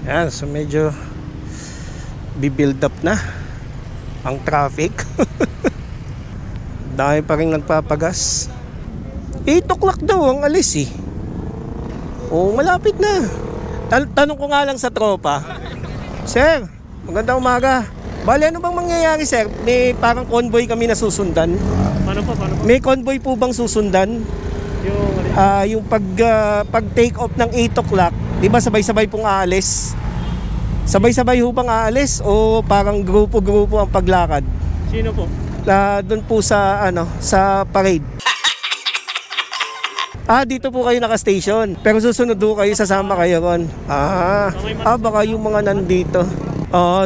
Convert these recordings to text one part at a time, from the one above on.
Ayan, so medyo bibuild up na ang traffic. Dahil pa rin nagpapagas. 8 o'clock daw ang alis eh. Oo, malapit na. Tanong ko nga lang sa tropa. Sir, magandang umaga. Bale, ano bang mangyayari, sir? May parang convoy kami na susundan. Paano po? May convoy po bang susundan? Yung pag take off ng 8 o'clock, di ba sabay-sabay pong aalis? Sabay-sabay ho bang aalis o parang grupo-grupo ang paglakad? Sino po? Doon po sa sa parade. Dito po kayo naka-station. Pero susunod po kayo, sasama kayo ron. Baka yung mga nandito.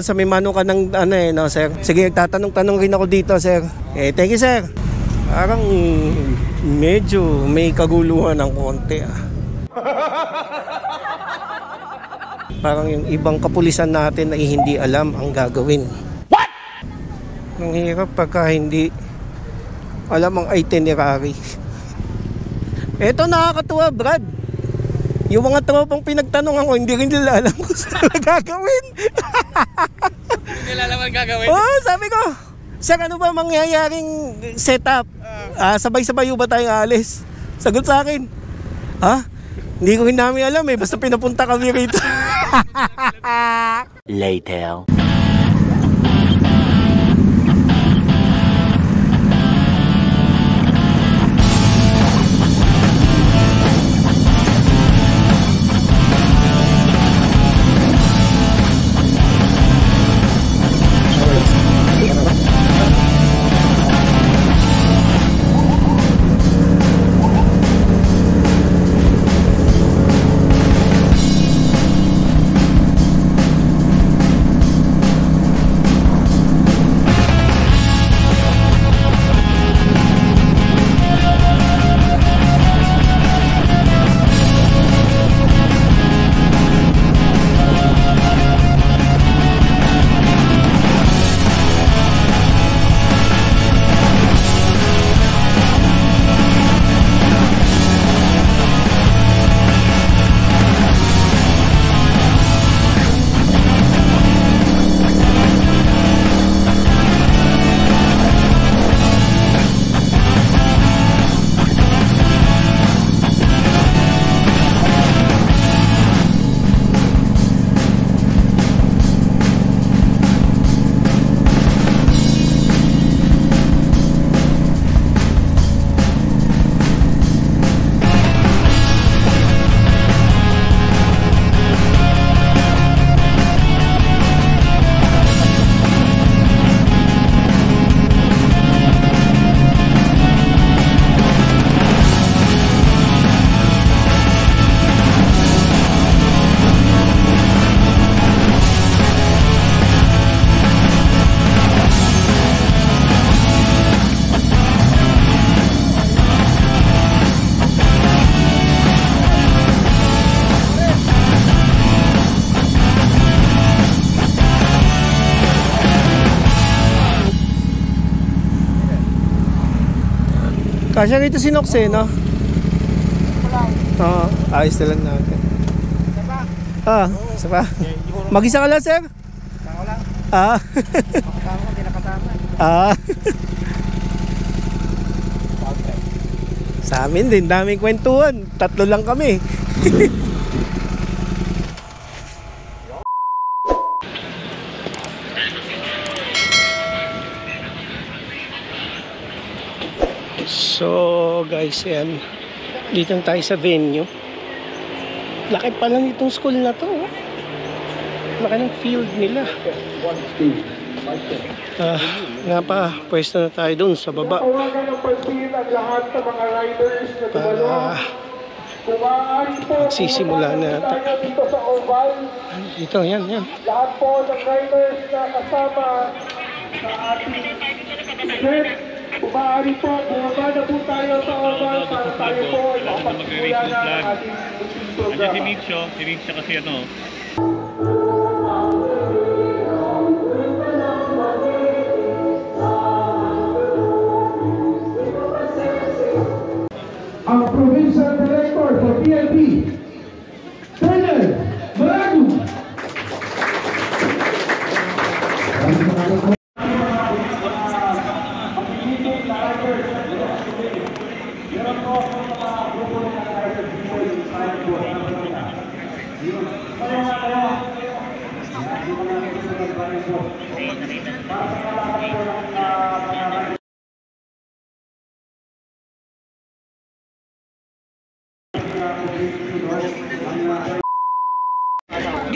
Sa may mano ka ng no, sir. Sige, tatanong-tanong rin ako dito, sir. Thank you, sir. Parang medyo may kaguluhan ng konti. Parang yung ibang kapulisan natin ay hindi alam ang gagawin. What? Ang hirap pagka hindi alam ang itinerary. Eto, nakakatuwa, Brad. Yung mga tropang pinagtanong ako, hindi rin nila alam kung saan gagawin. Hindi nila alam ang gagawin? Sabi ko, sir, ano ba mangyayaring setup? Sabay-sabay ba tayong alis? Sagot sa akin, hindi ko rin namin alam basta pinapunta kami rito. Later. Kasya rito si Noxe, no? Ayos na lang natin. Isa pa? Mag-isa ka lang, sir? Isa ko lang. Makasama ko, hindi nakasama. Sa amin din, daming kwentuhan. 3 lang kami. So guys, yan, dito tayo sa venue. Laki pa lang itong school na to. Laki ng field nila. Nga pa, pwesto na tayo dun sa baba para magsisimula na ata. Dito, yan. Lahat po ng riders na kasama sa ating event, maaari po, bumaba na po tayo sa oval para tayo po makapagsimula na ang ating programa. Andiyan si Nietzsche kasi ang Provincial Director for PNP, Colonel Maragu. Yung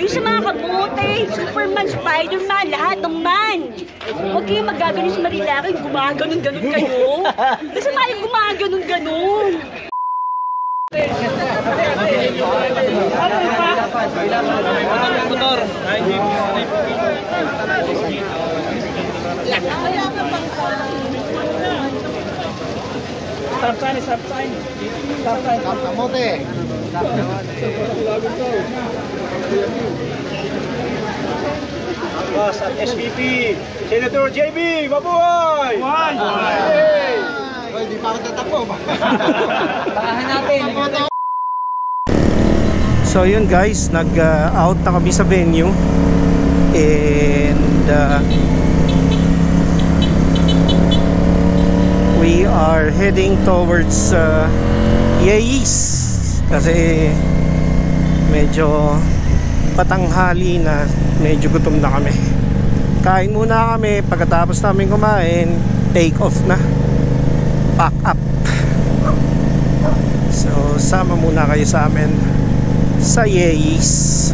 sa mga kabote, Superman, Spiderman, lahat ng man. Huwag kayong magaganon sa Marilaki, gumaganon-ganon kayo. Kasi mayang gumaganon-ganon. Motor. Stop sign, stop sign. Stop sign. Kamote. Boss at SVP, Senator JB, mabuhay! Hey! Hindi pa ako tatapo. Bakahan natin. So yun guys, nag-out na kami sa venue. And we are heading towards Yeis. Kasi medyo patanghali na, medyo gutom na kami. Kain muna kami, pagkatapos namin kumain, take off na, pack up. So sama muna kayo sa amin sa Yeis.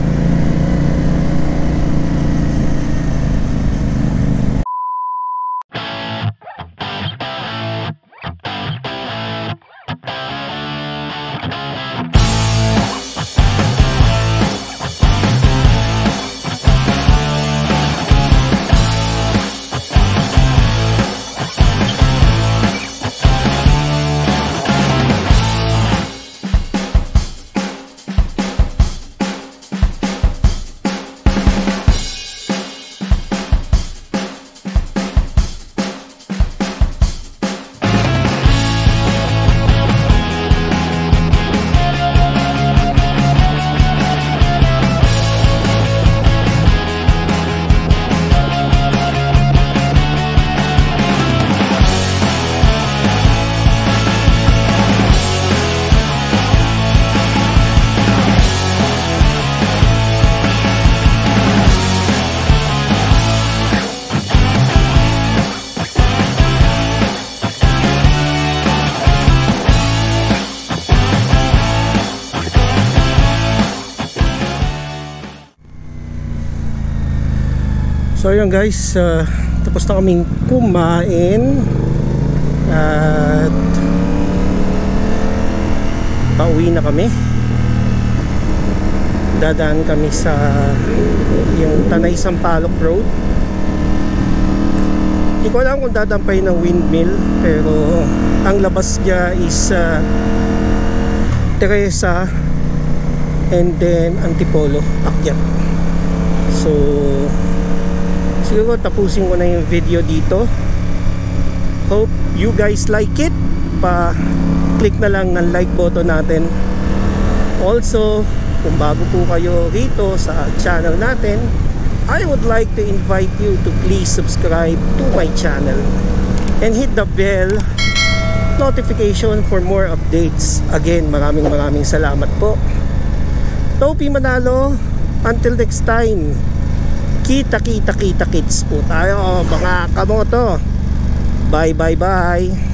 So yun guys, tapos na kaming kumain at pauwi na kami. Dadaan kami sa yung Tanay Sampaloc Road. Hindi ko alam kung dadampay ng windmill, pero ang labas niya is Teresa and then Antipolo, akyat. So siguro tapusin ko na yung video dito. Hope you guys like it. Pa-click na lang ng like button natin. Also, kung bago po kayo rito sa channel natin, I would like to invite you to please subscribe to my channel and hit the bell notification for more updates. Again, maraming salamat po. Topi Manalo, until next time, kita kits po tayo mga kamoto. Bye.